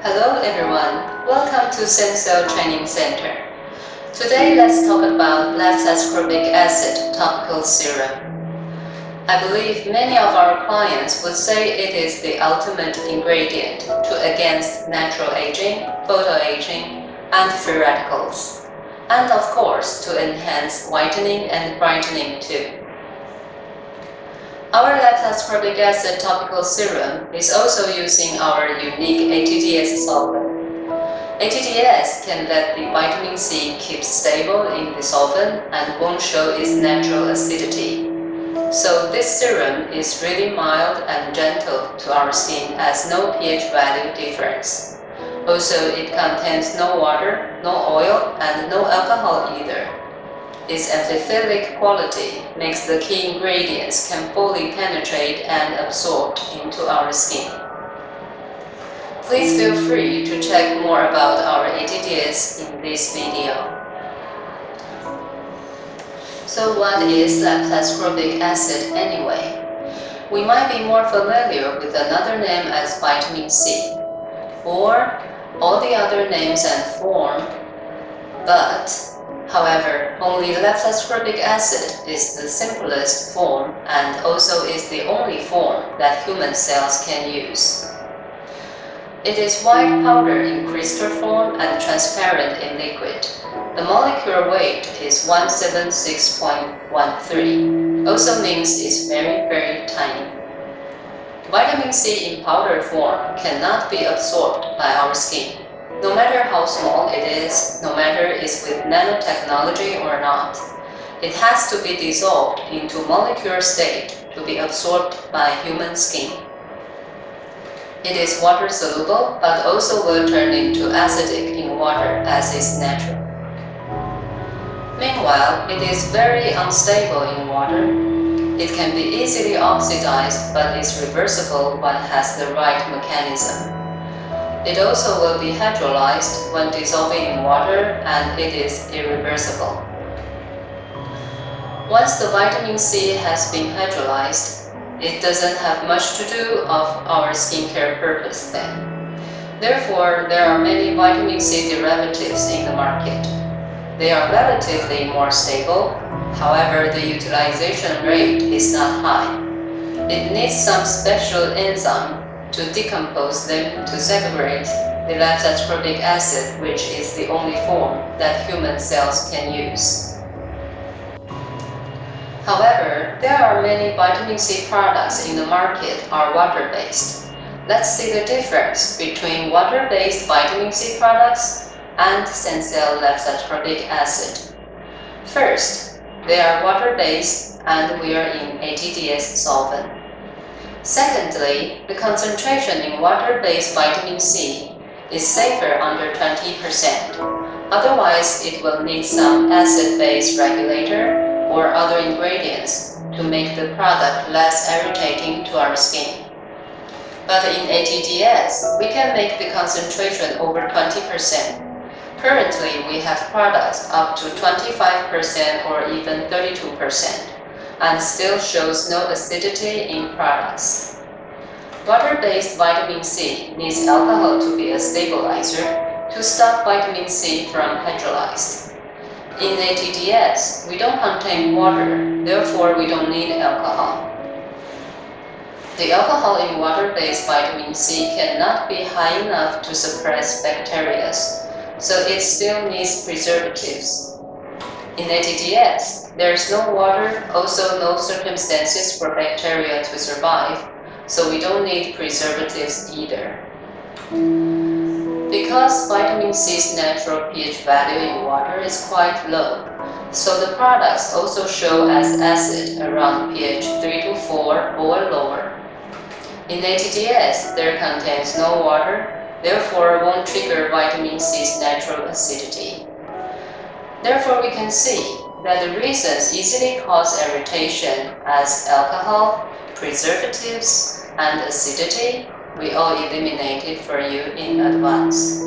Hello everyone, welcome to Stem Cell Training Center. Today let's talk about L-Ascorbic acid topical serum. I believe many of our clients would say it is the ultimate ingredient to against natural aging, photoaging, and free radicals, and of course to enhance whitening and brightening too. Our L-Ascorbic acid topical serum is also using our unique ATDS solvent. ATDS can let the vitamin C keep stable in the solvent and won't show its natural acidity. So this serum is really mild and gentle to our skin as no pH value difference. Also, it contains no water, no oil, and no alcohol either. Its amphiphilic quality makes the key ingredients can fully penetrate and absorb into our skin. Please feel free to check more about our ATDS in this video. So what is L-Ascorbic acid anyway? We might be more familiar with another name as vitamin C, or all the other names and form, However, only L-Ascorbic acid is the simplest form and also is the only form that human cells can use. It is white powder in crystal form and transparent in liquid. The molecular weight is 176.13, also means it's very, very tiny. Vitamin C in powder form cannot be absorbed by our skin. No matter how small it is, no matter it's with nanotechnology or not, it has to be dissolved into molecular state to be absorbed by human skin. It is water soluble, but also will turn into acidic in water as is natural. Meanwhile, it is very unstable in water. It can be easily oxidized, but is reversible when it has the right mechanism. It also will be hydrolyzed when dissolving in water, and it is irreversible. Once the vitamin C has been hydrolyzed, it doesn't have much to do of our skincare purpose then. Therefore, there are many vitamin C derivatives in the market. They are relatively more stable, however, the utilization rate is not high. It needs some special enzyme to decompose them to separate the L-Ascorbic acid, which is the only form that human cells can use. However, there are many vitamin C products in the market are water-based. Let's see the difference between water-based vitamin C products and stem cell L-Ascorbic acid. First, they are water-based and we are in ATDS solvent. Secondly, the concentration in water-based vitamin C is safer under 20%. Otherwise, it will need some acid-based regulator or other ingredients to make the product less irritating to our skin. But in ATDS, we can make the concentration over 20%. Currently, we have products up to 25% or even 32%. And still shows no acidity in products. Water-based vitamin C needs alcohol to be a stabilizer to stop vitamin C from hydrolyzed. In ATDS, we don't contain water, therefore we don't need alcohol. The alcohol in water-based vitamin C cannot be high enough to suppress bacteria, so it still needs preservatives. In ATDS, there is no water, also no circumstances for bacteria to survive, so we don't need preservatives either. Because vitamin C's natural pH value in water is quite low, so the products also show as acid around pH 3 to 4 or lower. In ATDS, there contains no water, therefore won't trigger vitamin C's natural acidity. Therefore, we can see that the reasons easily cause irritation as alcohol, preservatives, and acidity, we all eliminated for you in advance.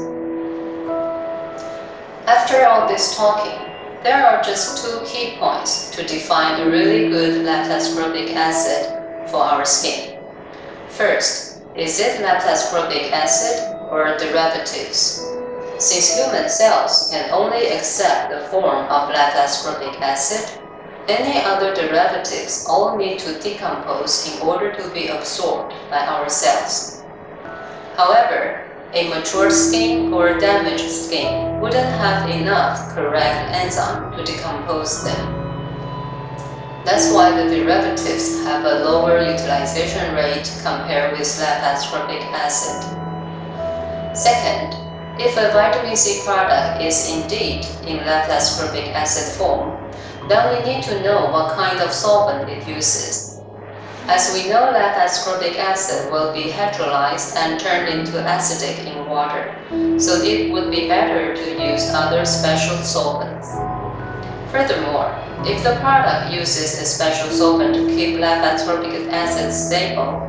After all this talking, there are just two key points to define a really good L-Ascorbic acid for our skin. First, is it L-Ascorbic acid or derivatives. Since human cells can only accept the form of L-Ascorbic acid, any other derivatives all need to decompose in order to be absorbed by our cells. However, a mature skin or damaged skin wouldn't have enough correct enzyme to decompose them. That's why the derivatives have a lower utilization rate compared with L-Ascorbic acid. Second, if a vitamin C product is indeed in L-Ascorbic acid form, then we need to know what kind of solvent it uses. As we know, L-Ascorbic acid will be hydrolyzed and turned into acidic in water, so it would be better to use other special solvents. Furthermore, if the product uses a special solvent to keep L-Ascorbic acid stable,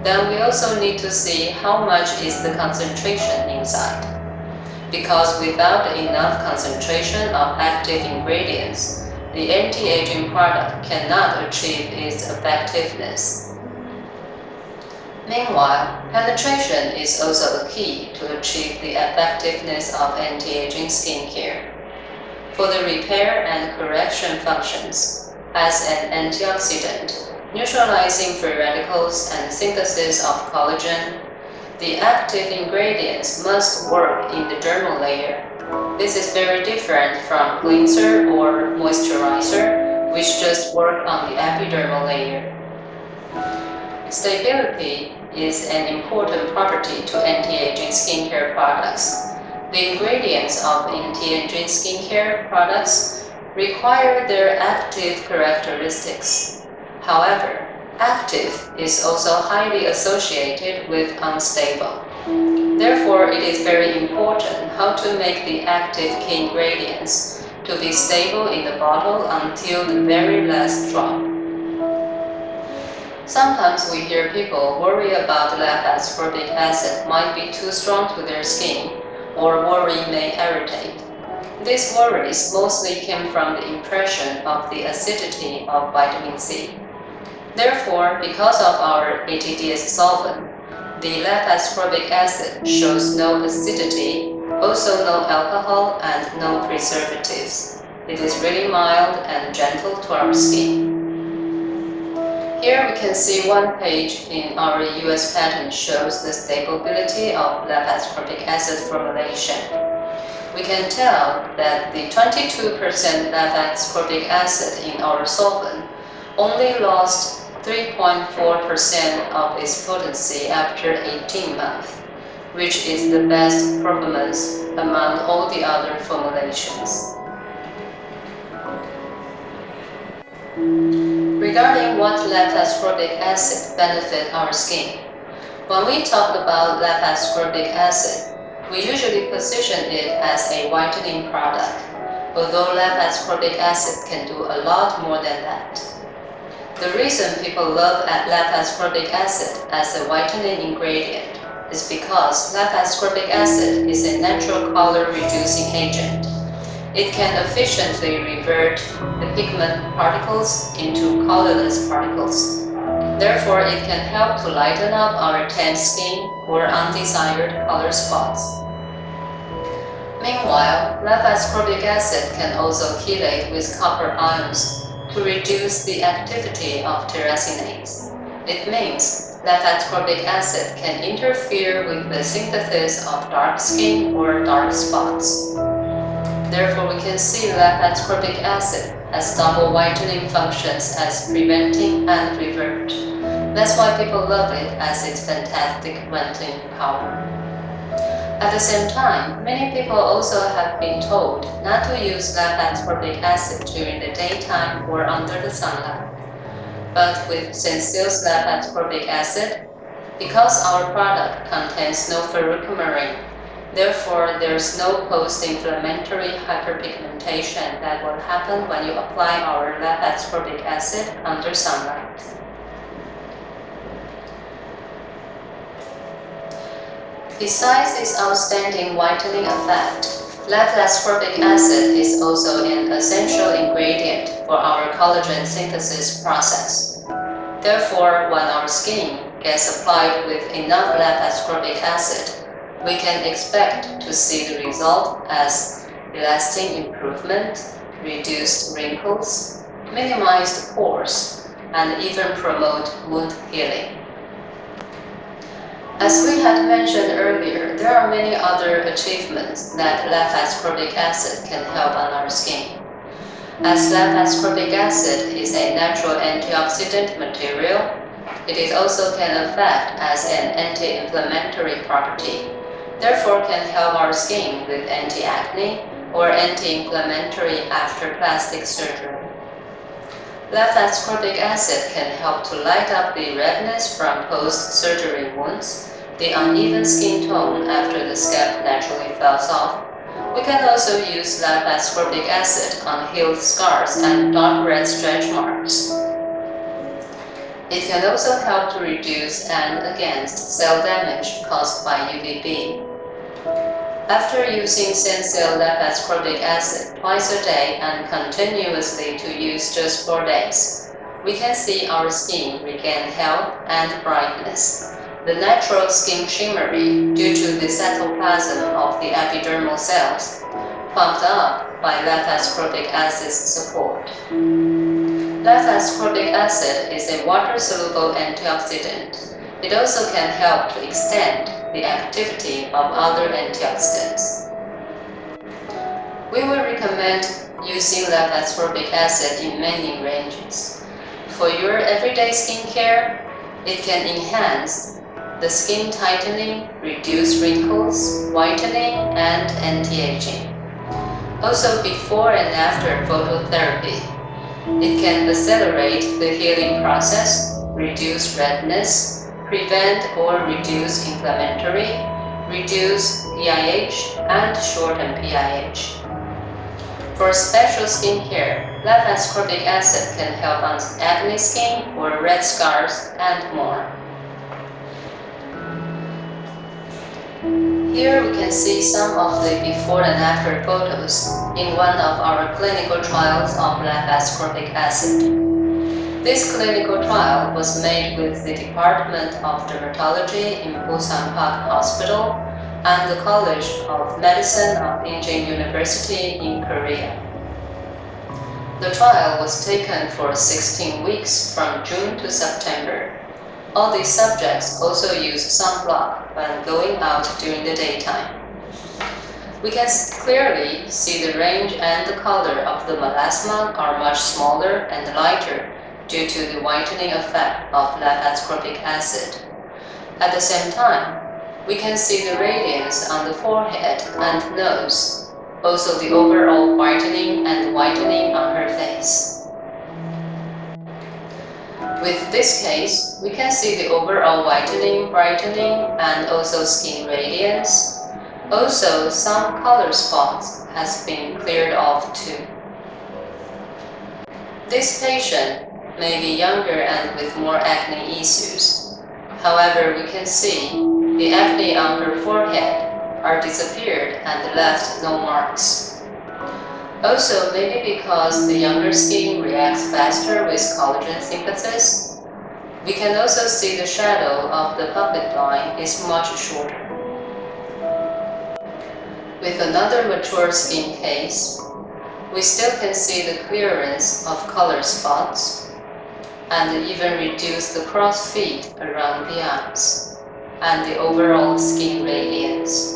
then we also need to see how much is the concentration inside. Because without enough concentration of active ingredients, the anti-aging product cannot achieve its effectiveness. Meanwhile, penetration is also a key to achieve the effectiveness of anti-aging skincare. For the repair and correction functions, as an antioxidant, neutralizing free radicals and synthesis of collagen, the active ingredients must work in the dermal layer. This is very different from cleanser or moisturizer, which just work on the epidermal layer. Stability is an important property to anti-aging skincare products. The ingredients of anti-aging skincare products require their active characteristics. However, active is also highly associated with unstable. Therefore, it is very important how to make the active key ingredients to be stable in the bottle until the very last drop. Sometimes we hear people worry about L-Ascorbic acid might be too strong to their skin, or worry may irritate. These worries mostly came from the impression of the acidity of vitamin C. Therefore, because of our ATDS solvent, the L-Ascorbic acid shows no acidity, also no alcohol and no preservatives. It is really mild and gentle to our skin. Here we can see one page in our US patent shows the stability of L-Ascorbic acid formulation. We can tell that the 22% L-Ascorbic acid in our solvent only lost 3.4% of its potency after 18 months, which is the best performance among all the other formulations. Regarding what L-Ascorbic acid benefit our skin, when we talk about L-Ascorbic acid, we usually position it as a whitening product, although L-Ascorbic acid can do a lot more than that. The reason people love L-Ascorbic acid as a whitening ingredient is because L-Ascorbic acid is a natural color-reducing agent. It can efficiently revert the pigment particles into colorless particles. Therefore, it can help to lighten up our tan skin or undesired color spots. Meanwhile, L-Ascorbic acid can also chelate with copper ions to reduce the activity of terracinates. It means L-Ascorbic acid can interfere with the synthesis of dark skin or dark spots. Therefore, we can see L-Ascorbic acid has double whitening functions as preventing and revert. That's why people love it as its fantastic whitening power. At the same time, many people also have been told not to use L-Ascorbic acid during the daytime or under the sunlight. But with Senseal's L-Ascorbic acid, because our product contains no ferrocoumarine, therefore there's no post-inflammatory hyperpigmentation that will happen when you apply our L-Ascorbic acid under sunlight. Besides its outstanding whitening effect, L-Ascorbic acid is also an essential ingredient for our collagen synthesis process. Therefore, when our skin gets applied with enough L-Ascorbic acid, we can expect to see the result as lasting improvement, reduced wrinkles, minimized pores, and even promote wound healing. As we had mentioned earlier, there are many other achievements that L-Ascorbic acid can help on our skin. As L-Ascorbic acid is a natural antioxidant material, it also can affect as an anti-inflammatory property, therefore can help our skin with anti-acne or anti-inflammatory after plastic surgery. L-Ascorbic acid can help to light up the redness from post-surgery wounds, the uneven skin tone after the scalp naturally falls off. We can also use L-Ascorbic acid on healed scars and dark red stretch marks. It can also help to reduce and against cell damage caused by UVB. After using Senseo L-Ascorbic acid twice a day and continuously to use just 4 days, we can see our skin regain health and brightness. The natural skin shimmery due to the cytoplasm of the epidermal cells, pumped up by L-Ascorbic acid's support. L-Ascorbic acid is a water-soluble antioxidant. It also can help to extend the activity of other antioxidants. We will recommend using L-Ascorbic acid in many ranges. For your everyday skincare, it can enhance the skin tightening, reduce wrinkles, whitening, and anti-aging. Also, before and after phototherapy, it can accelerate the healing process, reduce redness, prevent or reduce inflammatory, reduce PIH, and shorten PIH. For special skincare, L-Ascorbic acid can help on acne skin or red scars and more. Here we can see some of the before and after photos in one of our clinical trials of L-Ascorbic acid. This clinical trial was made with the Department of Dermatology in Busan Park Hospital and the College of Medicine of Incheon University in Korea. The trial was taken for 16 weeks from June to September. All these subjects also use sunblock when going out during the daytime. We can clearly see the range and the color of the melasma are much smaller and lighter due to the whitening effect of L-Ascorbic acid. At the same time, we can see the radiance on the forehead and nose, also the overall whitening and whitening on her face. With this case, we can see the overall whitening, brightening, and also skin radiance. Also, some color spots has been cleared off too. This patient may be younger and with more acne issues. However, we can see the acne on her forehead are disappeared and left no marks. Also, maybe because the younger skin reacts faster with collagen synthesis, we can also see the shadow of the pupil line is much shorter. With another mature skin case, we still can see the clearance of color spots and even reduce the cross feet around the eyes and the overall skin radiance.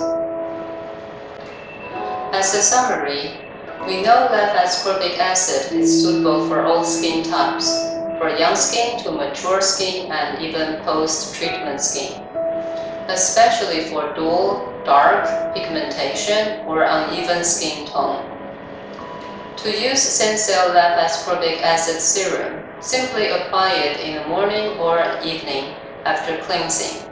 As a summary, we know that L-Ascorbic acid is suitable for all skin types, for young skin to mature skin and even post-treatment skin, especially for dull, dark pigmentation or uneven skin tone. To use Senseo L-Ascorbic acid serum, simply apply it in the morning or evening after cleansing.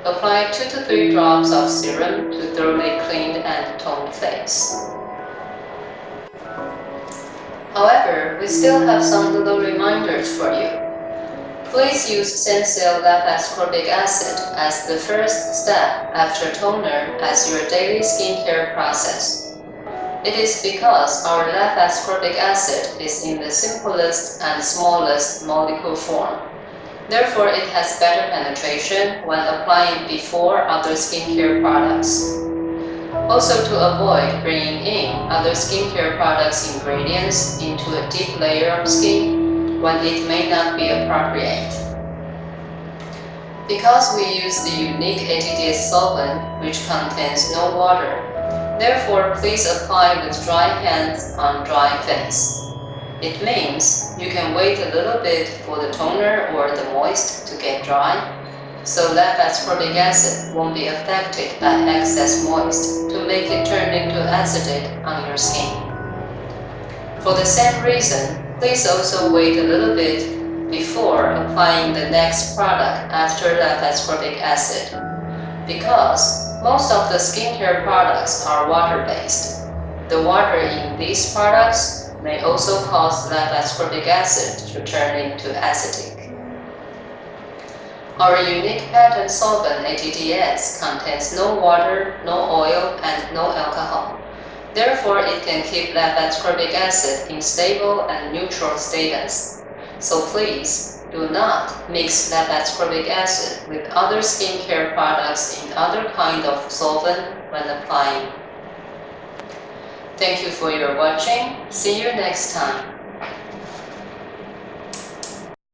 Apply 2 to 3 drops of serum to thoroughly clean and toned face. However, we still have some little reminders for you. Please use Senseo L-Ascorbic acid as the first step after toner as your daily skincare process. It is because our L-Ascorbic acid is in the simplest and smallest molecule form. Therefore, it has better penetration when applying before other skincare products. Also, to avoid bringing in other skincare products ingredients into a deep layer of skin when it may not be appropriate. Because we use the unique ATDS solvent which contains no water, therefore please apply with dry hands on dry face. It means you can wait a little bit for the toner or the moist to get dry, so that ascorbic acid won't be affected by excess moist to make it turn into acetate on your skin. For the same reason, please also wait a little bit before applying the next product after L-Ascorbic acid, because most of the skincare products are water-based. The water in these products may also cause L-Ascorbic acid to turn into acetic. Our unique patent solvent ATDS contains no water, no oil, and no alcohol. Therefore, it can keep L-Ascorbic acid in stable and neutral status. So please do not mix L-Ascorbic acid with other skincare products in other kind of solvent when applying. Thank you for your watching. See you next time.